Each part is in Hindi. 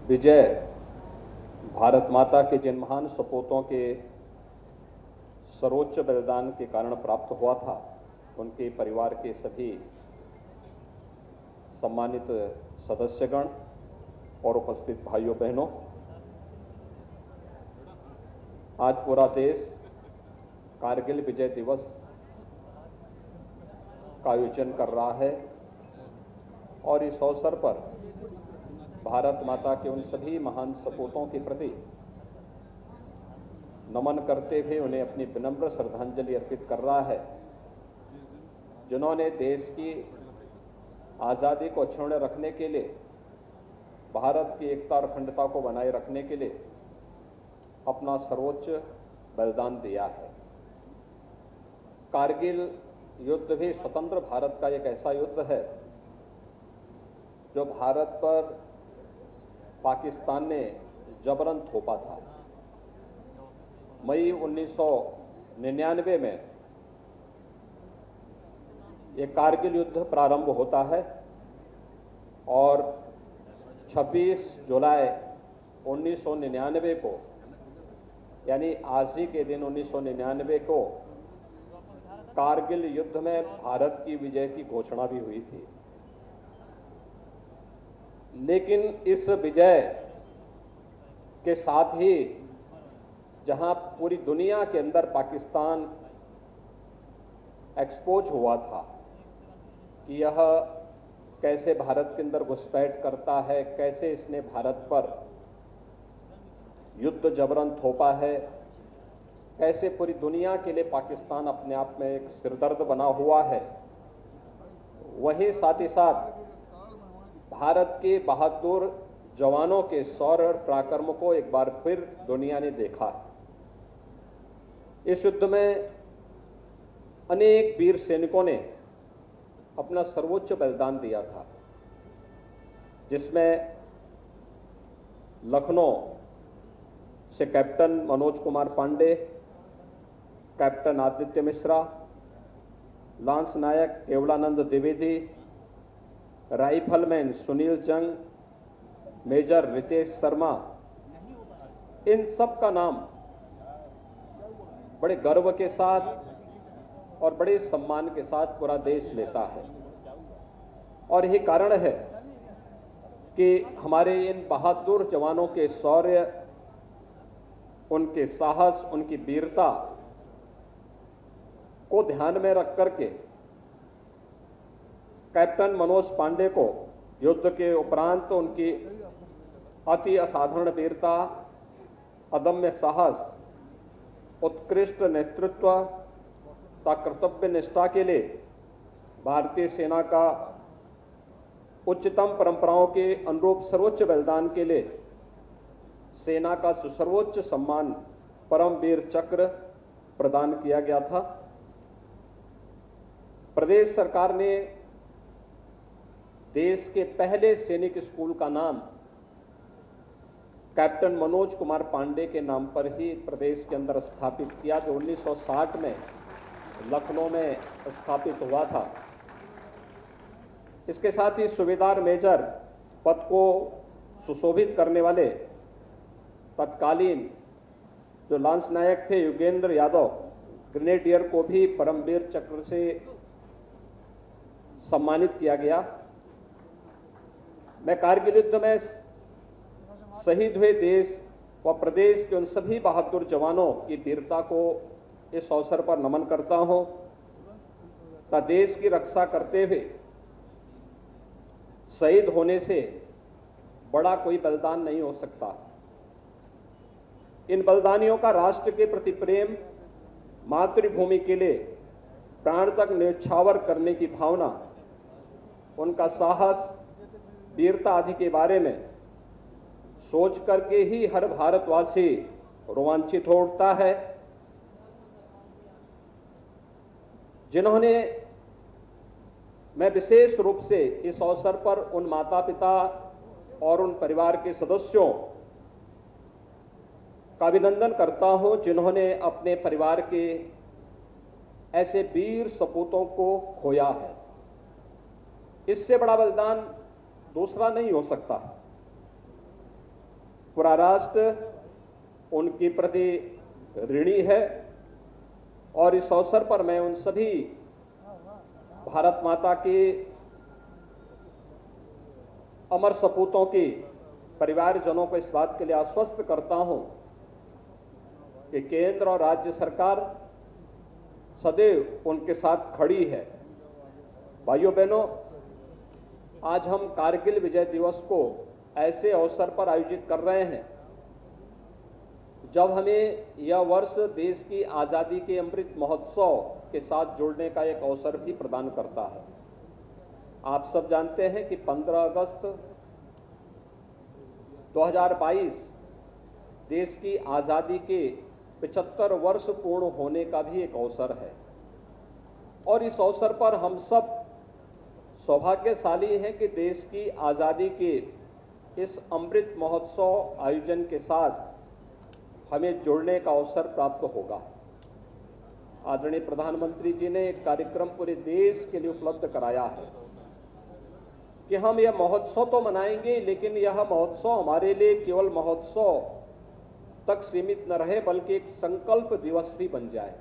विजय भारत माता के जिन महान सपूतों के सर्वोच्च बलिदान के कारण प्राप्त हुआ था, उनके परिवार के सभी सम्मानित सदस्यगण और उपस्थित भाइयों बहनों, आज पूरा देश कारगिल विजय दिवस का आयोजन कर रहा है और इस अवसर पर भारत माता के उन सभी महान सपूतों के प्रति नमन करते हुए उन्हें अपनी विनम्र श्रद्धांजलि अर्पित कर रहा है, जिन्होंने देश की आज़ादी को अक्षुण्ण रखने के लिए, भारत की एकता और अखंडता को बनाए रखने के लिए अपना सर्वोच्च बलिदान दिया है। कारगिल युद्ध भी स्वतंत्र भारत का एक ऐसा युद्ध है जो भारत पर पाकिस्तान ने जबरन थोपा था। मई 1999 में ये कारगिल युद्ध प्रारंभ होता है और 26 जुलाई 1999 को, यानी आज ही के दिन 1999 को कारगिल युद्ध में भारत की विजय की घोषणा भी हुई थी। लेकिन इस विजय के साथ ही जहां पूरी दुनिया के अंदर पाकिस्तान एक्सपोज हुआ था कि यह कैसे भारत के अंदर घुसपैठ करता है, कैसे इसने भारत पर युद्ध जबरन थोपा है, कैसे पूरी दुनिया के लिए पाकिस्तान अपने आप में एक सिरदर्द बना हुआ है, वहीं साथ ही साथ भारत के बहादुर जवानों के शौर्य और पराक्रम को एक बार फिर दुनिया ने देखा। इस युद्ध में अनेक वीर सैनिकों ने अपना सर्वोच्च बलिदान दिया था, जिसमें लखनऊ से captain Manoj Kumar Pandey, captain Aditya Mishra, lance Naik Kewalanand Dwivedi, rifleman Sunil Jung, major Ritesh Sharma, इन सब का नाम बड़े गर्व के साथ और बड़े सम्मान के साथ पूरा देश लेता है। और यही कारण है कि हमारे इन बहादुर जवानों के शौर्य, उनके साहस, उनकी वीरता को ध्यान में रख करके कैप्टन मनोज पांडे को युद्ध के उपरांत उनकी अति असाधारण वीरता, अदम्य साहस, उत्कृष्ट नेतृत्व तथा कर्तव्य निष्ठा के लिए भारतीय सेना का उच्चतम परंपराओं के अनुरूप सर्वोच्च बलिदान के लिए सेना का सर्वोच्च सम्मान परमवीर चक्र प्रदान किया गया था। प्रदेश सरकार ने देश के पहले सैनिक स्कूल का नाम कैप्टन मनोज कुमार पांडे के नाम पर ही प्रदेश के अंदर स्थापित किया, जो 1960 में लखनऊ में स्थापित हुआ था। इसके साथ ही सूबेदार मेजर पद को सुशोभित करने वाले तत्कालीन जो लांस नायक थे युगेंद्र यादव, ग्रेनेडियर को भी परमवीर चक्र से सम्मानित किया गया। मैं कारगिल युद्ध में शहीद हुए देश व प्रदेश के उन सभी बहादुर जवानों की वीरता को इस अवसर पर नमन करता हूं तथा देश की रक्षा करते हुए शहीद होने से बड़ा कोई बलिदान नहीं हो सकता। इन बलिदानियों का राष्ट्र के प्रति प्रेम, मातृभूमि के लिए प्राण तक न्यौछावर करने की भावना, उनका साहस, वीरता आदि के बारे में सोच करके ही हर भारतवासी रोमांचित हो उठता है। जिन्होंने, मैं विशेष रूप से इस अवसर पर उन माता पिता और उन परिवार के सदस्यों का अभिनंदन करता हूं जिन्होंने अपने परिवार के ऐसे वीर सपूतों को खोया है। इससे बड़ा बलिदान दूसरा नहीं हो सकता। पूरा राष्ट्र उनके प्रति ऋणी है और इस अवसर पर मैं उन सभी भारत माता के अमर सपूतों के परिवारजनों को इस बात के लिए आश्वस्त करता हूं कि केंद्र और राज्य सरकार सदैव उनके साथ खड़ी है। भाइयों बहनों, आज हम कारगिल विजय दिवस को ऐसे अवसर पर आयोजित कर रहे हैं जब हमें यह वर्ष देश की आजादी के अमृत महोत्सव के साथ जुड़ने का एक अवसर भी प्रदान करता है। आप सब जानते हैं कि 15 अगस्त 2022 देश की आजादी के 75 वर्ष पूर्ण होने का भी एक अवसर है और इस अवसर पर हम सब सौभाग्यशाली हैं कि देश की आजादी के इस अमृत महोत्सव आयोजन के साथ हमें जुड़ने का अवसर प्राप्त होगा। आदरणीय प्रधानमंत्री जी ने एक कार्यक्रम पूरे देश के लिए उपलब्ध कराया है कि हम यह महोत्सव तो मनाएंगे, लेकिन यह महोत्सव हमारे लिए केवल महोत्सव तक सीमित न रहे बल्कि एक संकल्प दिवस भी बन जाए।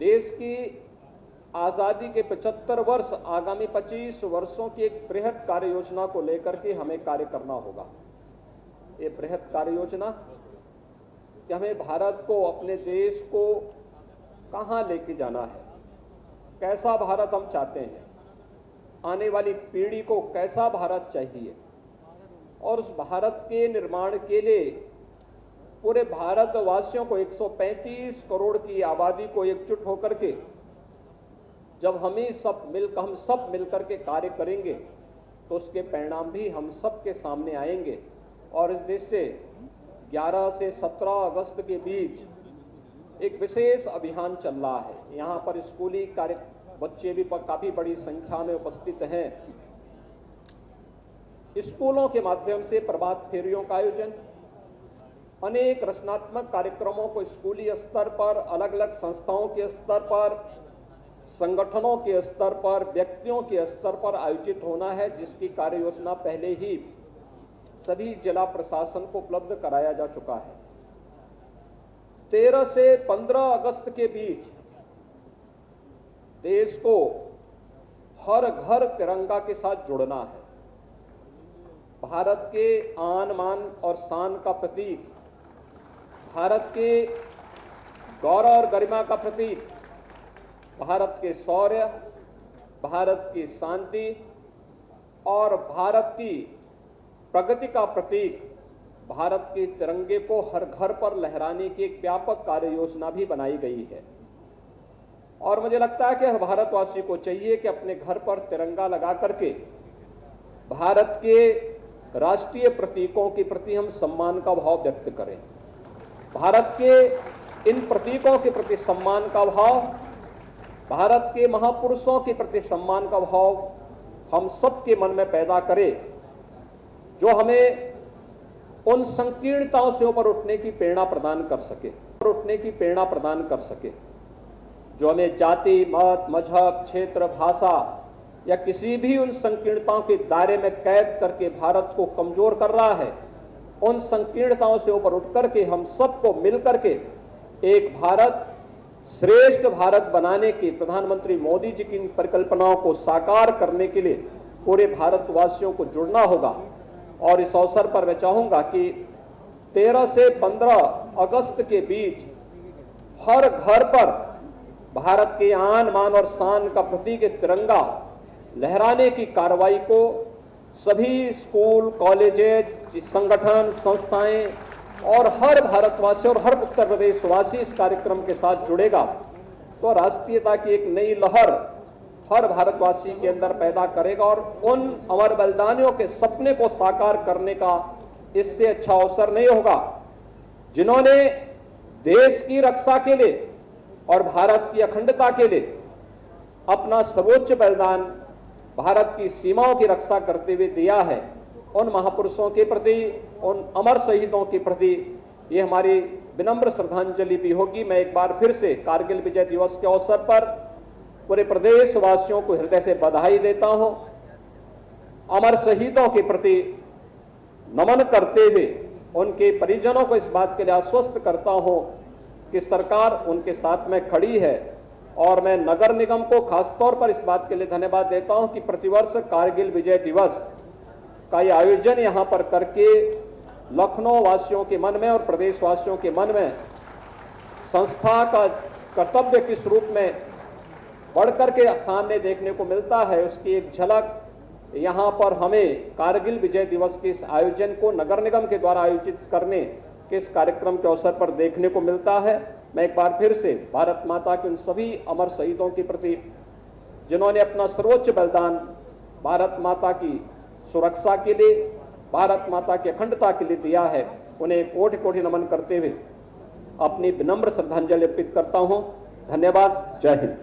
देश की आजादी के 75 वर्ष आगामी 25 वर्षों की एक बृहद कार्य योजना को लेकर के हमें कार्य करना होगा। ये बृहद कार्य योजना कि हमें भारत को, अपने देश को कहां लेके जाना है, कैसा भारत हम चाहते हैं, आने वाली पीढ़ी को कैसा भारत चाहिए और उस भारत के निर्माण के लिए पूरे भारतवासियों को 135 करोड़ की आबादी को एकजुट होकर के जब हम सब मिलकर के कार्य करेंगे तो उसके परिणाम भी हम सब के सामने आएंगे। और इस देश से 11 से 17 अगस्त के बीच एक विशेष अभियान चल रहा है। यहाँ पर स्कूली कार्य बच्चे भी काफी बड़ी संख्या में उपस्थित हैं। स्कूलों के माध्यम से प्रभात फेरियों का आयोजन, अनेक रचनात्मक कार्यक्रमों को स्कूली स्तर पर, अलग अलग संस्थाओं के स्तर पर, संगठनों के स्तर पर, व्यक्तियों के स्तर पर आयोजित होना है, जिसकी कार्य योजना पहले ही सभी जिला प्रशासन को उपलब्ध कराया जा चुका है। 13 से 15 अगस्त के बीच देश को हर घर तिरंगा के साथ जुड़ना है। भारत के आन मान और शान का प्रतीक, भारत के गौरव और गरिमा का प्रतीक, भारत के शौर्य, भारत की शांति और भारत की प्रगति का प्रतीक भारत के तिरंगे को हर घर पर लहराने की एक व्यापक कार्य योजना भी बनाई गई है। और मुझे लगता है कि हर भारतवासी को चाहिए कि अपने घर पर तिरंगा लगा करके भारत के राष्ट्रीय प्रतीकों के प्रति हम सम्मान का भाव व्यक्त करें। भारत के इन प्रतीकों के प्रति सम्मान का भाव, भारत के महापुरुषों के प्रति सम्मान का भाव हम सबके मन में पैदा करें, जो हमें उन संकीर्णताओं से ऊपर उठने की प्रेरणा प्रदान कर सके, जो हमें जाति, मत, मजहब, क्षेत्र, भाषा या किसी भी उन संकीर्णताओं के दायरे में कैद करके भारत को कमजोर कर रहा है। उन संकीर्णताओं से ऊपर उठ करके हम सबको मिलकर के एक भारत, श्रेष्ठ भारत बनाने की प्रधानमंत्री मोदी जी की परिकल्पनाओं को साकार करने के लिए पूरे भारतवासियों को जुड़ना होगा। और इस अवसर पर मैं चाहूंगा कि 13 से 15 अगस्त के बीच हर घर पर भारत के आन मान और शान का प्रतीक तिरंगा लहराने की कार्रवाई को सभी स्कूल, कॉलेजेज, संगठन, संस्थाएं और हर भारतवासी और हर उत्तर प्रदेशवासी इस कार्यक्रम के साथ जुड़ेगा तो राष्ट्रीयता की एक नई लहर हर भारतवासी के अंदर पैदा करेगा और उन अमर बलिदानियों के सपने को साकार करने का इससे अच्छा अवसर नहीं होगा, जिन्होंने देश की रक्षा के लिए और भारत की अखंडता के लिए अपना सर्वोच्च बलिदान भारत की सीमाओं की रक्षा करते हुए दिया है। उन महापुरुषों के प्रति, उन अमर शहीदों के प्रति ये हमारी विनम्र श्रद्धांजलि भी होगी। मैं एक बार फिर से कारगिल विजय दिवस के अवसर पर पूरे प्रदेशवासियों को हृदय से बधाई देता हूं। अमर शहीदों के प्रति नमन करते हुए उनके परिजनों को इस बात के लिए आश्वस्त करता हूं कि सरकार उनके साथ में खड़ी है। और मैं नगर निगम को खासतौर पर इस बात के लिए धन्यवाद देता हूं कि प्रतिवर्ष कारगिल विजय दिवस का ये आयोजन यहां पर करके लखनऊ वासियों के मन में और प्रदेशवासियों के मन में संस्था का कर्तव्य किस रूप में बढ़कर के सामने देखने को मिलता है, उसकी एक झलक यहां पर हमें कारगिल विजय दिवस के इस आयोजन को नगर निगम के द्वारा आयोजित करने के इस कार्यक्रम के अवसर पर देखने को मिलता है। मैं एक बार फिर से भारत माता के उन सभी अमर शहीदों के प्रति जिन्होंने अपना सर्वोच्च बलिदान भारत माता की सुरक्षा के लिए, भारत माता की अखंडता के लिए दिया है, उन्हें कोटि कोटि नमन करते हुए अपनी विनम्र श्रद्धांजलि अर्पित करता हूं। धन्यवाद। जय हिंद।